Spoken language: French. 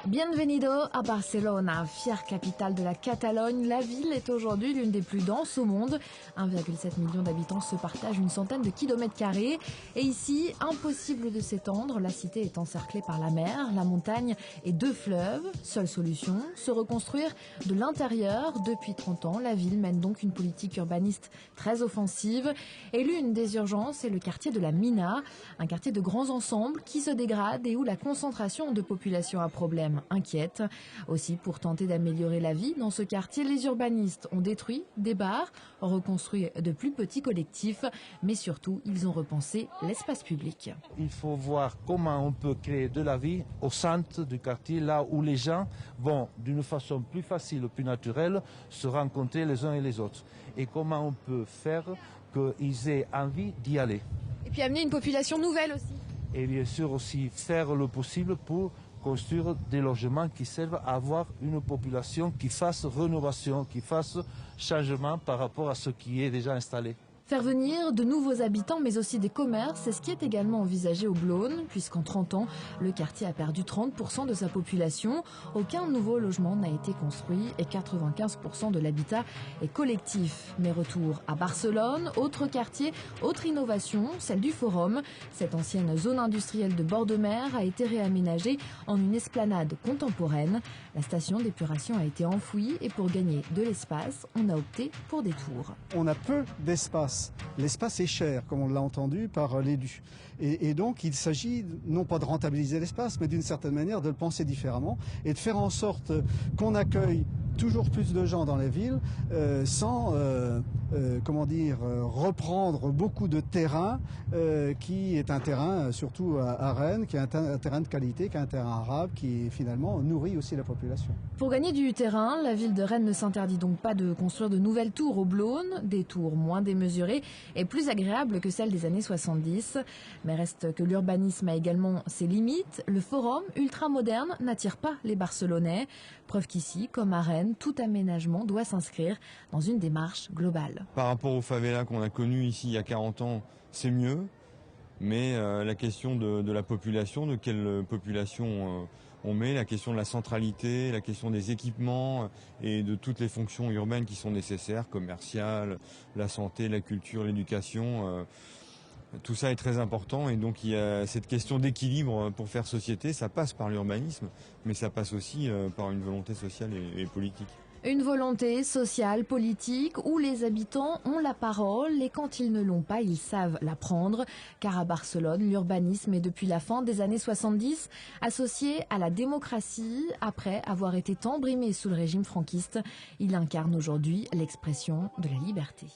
Bienvenido a Barcelona, fière capitale de la Catalogne. La ville est aujourd'hui l'une des plus denses au monde. 1,7 million d'habitants se partagent une centaine de kilomètres carrés. Et ici, impossible de s'étendre. La cité est encerclée par la mer, la montagne et 2 fleuves. Seule solution, se reconstruire de l'intérieur. Depuis 30 ans, la ville mène donc une politique urbaniste très offensive. Et l'une des urgences est le quartier de la Mina, un quartier de grands ensembles qui se dégrade et où la concentration de population a problème inquiète. Aussi, pour tenter d'améliorer la vie dans ce quartier, les urbanistes ont détruit des bars, reconstruit de plus petits collectifs, mais surtout, ils ont repensé l'espace public. Il faut voir comment on peut créer de la vie au centre du quartier, là où les gens vont d'une façon plus facile, plus naturelle, se rencontrer les uns et les autres. Et comment on peut faire qu'ils aient envie d'y aller. Et puis amener une population nouvelle aussi. Et bien sûr aussi faire le possible pour construire des logements qui servent à avoir une population qui fasse rénovation, qui fasse changement par rapport à ce qui est déjà installé. Faire venir de nouveaux habitants, mais aussi des commerces, c'est ce qui est également envisagé au Blône, puisqu'en 30 ans, le quartier a perdu 30% de sa population. Aucun nouveau logement n'a été construit et 95% de l'habitat est collectif. Mais retour à Barcelone, autre quartier, autre innovation, celle du Forum. Cette ancienne zone industrielle de bord de mer a été réaménagée en une esplanade contemporaine. La station d'épuration a été enfouie et pour gagner de l'espace, on a opté pour des tours. On a peu d'espace. L'espace est cher, comme on l'a entendu par l'élu. Et donc, il s'agit non pas de rentabiliser l'espace, mais d'une certaine manière de le penser différemment et de faire en sorte qu'on accueille toujours plus de gens dans les villes sans reprendre beaucoup de terrain qui est un terrain, surtout à Rennes, qui est un terrain de qualité, qui est un terrain arabe, qui finalement nourrit aussi la population. Pour gagner du terrain, la ville de Rennes ne s'interdit donc pas de construire de nouvelles tours au Blône, des tours moins démesurées et plus agréables que celles des années 70. Mais reste que l'urbanisme a également ses limites. Le Forum ultra-moderne n'attire pas les Barcelonais. Preuve qu'ici, comme à Rennes, tout aménagement doit s'inscrire dans une démarche globale. Par rapport aux favelas qu'on a connues ici il y a 40 ans, c'est mieux. Mais la question de la population, de quelle population on met, la question de la centralité, la question des équipements et de toutes les fonctions urbaines qui sont nécessaires, commerciales, la santé, la culture, l'éducation, tout ça est très important et donc il y a cette question d'équilibre pour faire société, ça passe par l'urbanisme, mais ça passe aussi par une volonté sociale et politique. Une volonté sociale, politique, où les habitants ont la parole et quand ils ne l'ont pas, ils savent la prendre. Car à Barcelone, l'urbanisme est depuis la fin des années 70 associé à la démocratie. Après avoir été tant brimé sous le régime franquiste, il incarne aujourd'hui l'expression de la liberté.